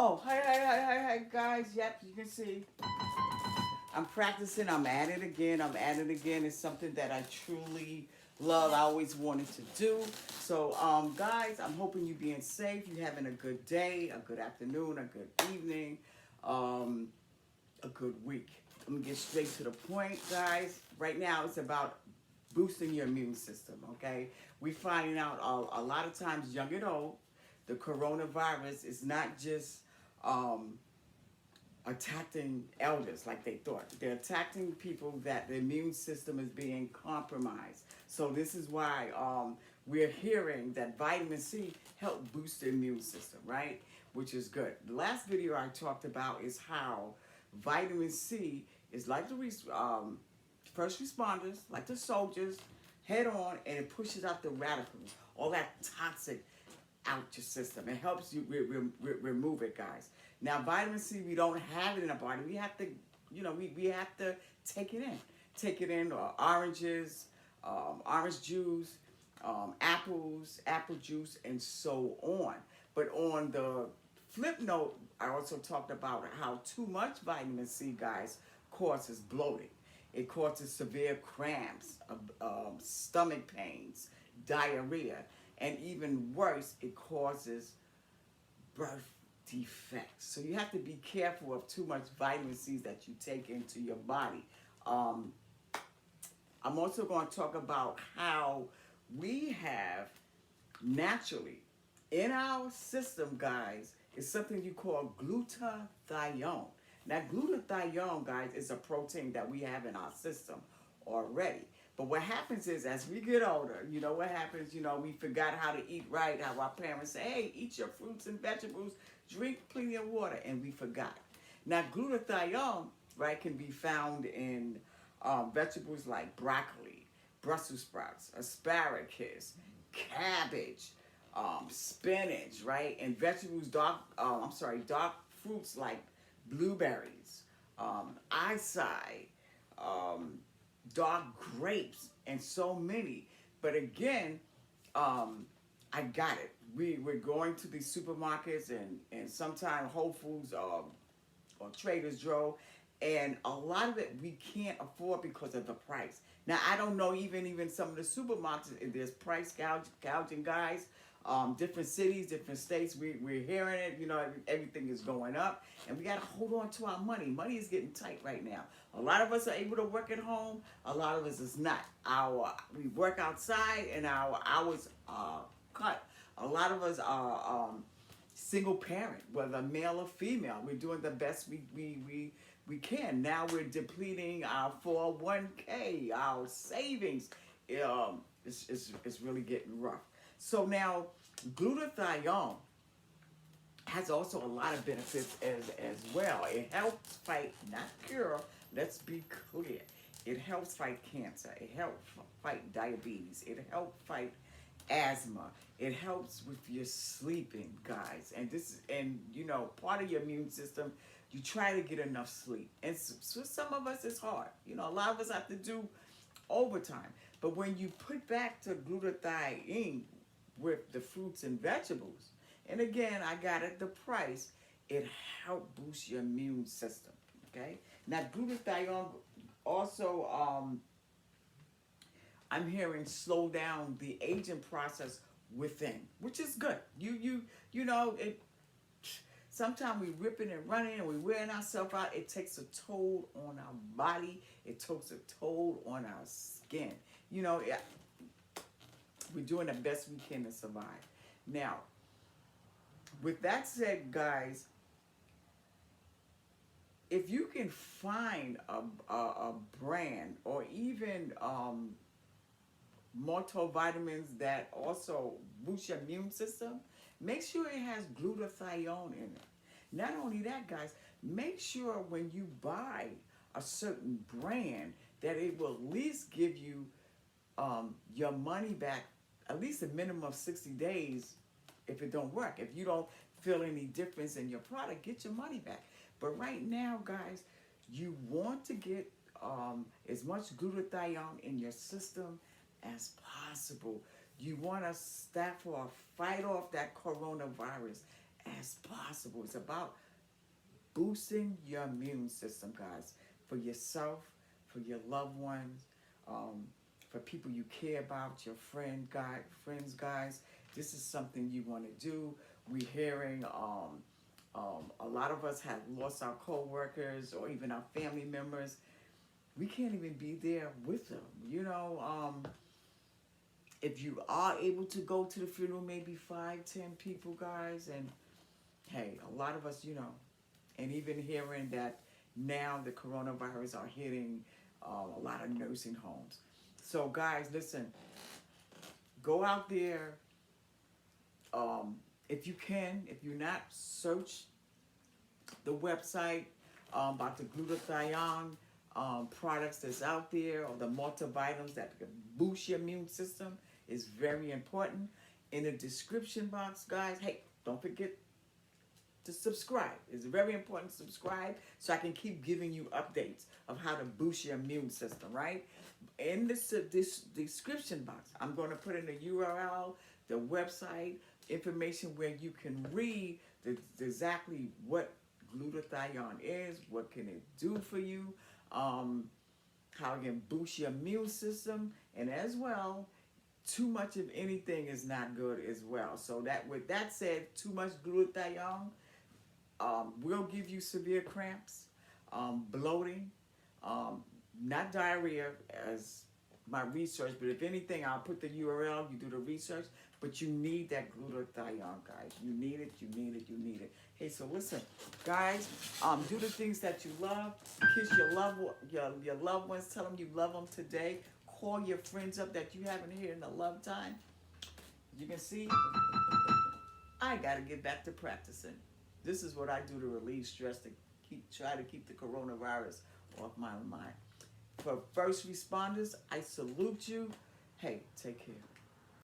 Oh, hey, guys. Yep, you can see. I'm practicing. I'm at it again. I'm at it again. It's something that I truly love. I always wanted to do. So, guys, I'm hoping you're being safe. You're having a good day, a good afternoon, a good evening, um, a good week. I'm going to get straight to the point, guys. Right now, it's about boosting your immune system, okay? We're finding out a lot of times, young and old, the coronavirus is not just um, attacking elders like they thought. They're attacking people that the immune system is being compromised. So this is why we're hearing that vitamin C help boost the immune system, right? Which is good. The last video I talked about is how vitamin C is like the first responders, like the soldiers, head on, and it pushes out the radicals, all that toxic out your system. It helps you remove it, guys. Now, vitamin C, we don't have it in our body. We have to, we have to take it in. Take it in, oranges, orange juice, apples, apple juice, and so on. But on the flip note, I also talked about how too much vitamin C, guys, causes bloating. It causes severe cramps, stomach pains, diarrhea, and even worse, it causes birth defects. So you have to be careful of too much vitamin C that you take into your body. I'm also going to talk about how we have naturally in our system, guys, is something you call glutathione. Now, glutathione, guys, is a protein that we have in our system already. But what happens is, as we get older, you know what happens, we forgot how to eat right, how our parents say, hey, eat your fruits and vegetables, drink plenty of water, and we forgot. Now, glutathione, right, can be found in vegetables like broccoli, Brussels sprouts, asparagus, cabbage, spinach, right, and vegetables, dark fruits like blueberries, acai, dark grapes, and so many. But again, I got it. We're going to these supermarkets and sometimes Whole Foods or Trader's Joe, and a lot of it we can't afford because of the price. Now, I don't know, even some of the supermarkets, if there's price gouging, guys. Different cities, different states, we're hearing it, everything is going up, and we got to hold on to our money. Money is getting tight right now. A lot of us are able to work at home, a lot of us is not. We work outside and our hours are cut. A lot of us are single parent, whether male or female. We're doing the best we can. Now we're depleting our 401k, our savings. It's really getting rough. So now, glutathione has also a lot of benefits as well. It helps fight, not cure, let's be clear. It helps fight cancer. It helps fight diabetes. It helps fight asthma. It helps with your sleeping, guys. And part of your immune system, you try to get enough sleep. And so some of us, it's hard. A lot of us have to do overtime. But when you put back to glutathione with the fruits and vegetables, and again, I got it, the price, it helped boost your immune system, okay? Now, glutathione also, I'm hearing slow down the aging process within, which is good. It. Sometimes we ripping and running and we wearing ourselves out. It takes a toll on our body. It takes a toll on our skin. We're doing the best we can to survive. Now, with that said, guys, if you can find a brand or even multivitamins that also boost your immune system, make sure it has glutathione in it. Not only that, guys, make sure when you buy a certain brand that it will at least give you your money back at least a minimum of 60 days if it don't work. If you don't feel any difference in your product, get your money back. But right now, guys, you want to get as much glutathione in your system as possible. You want to fight off that coronavirus as possible. It's about boosting your immune system, guys, for yourself, for your loved ones, for people you care about, your friends, guys. This is something you want to do. We're hearing a lot of us have lost our co-workers or even our family members. We can't even be there with them. If you are able to go to the funeral, maybe 5, 10 people, guys, and hey, a lot of us, and even hearing that now the coronavirus are hitting a lot of nursing homes. So, guys, listen, go out there. If you can, if you're not, search the website about the glutathione products that's out there, or the multivitamins that can boost your immune system is very important. In the description box, guys, hey, don't forget to subscribe. It's very important to subscribe so I can keep giving you updates of how to boost your immune system, right? In this description box, I'm going to put in the URL, the website, information where you can read exactly what glutathione is, what can it do for you, how it can boost your immune system, and as well, too much of anything is not good as well. So that, with that said, too much glutathione will give you severe cramps, bloating, not diarrhea as my research, but if anything, I'll put the URL, you do the research, but you need that glutathione, guys. You need it, you need it, you need it. Hey, so listen, guys, do the things that you love. Kiss your loved ones. Tell them you love them today. Call your friends up that you haven't heard in a long time. You can see, I got to get back to practicing. This is what I do to relieve stress, to try to keep the coronavirus off my mind. For first responders, I salute you. Hey, take care.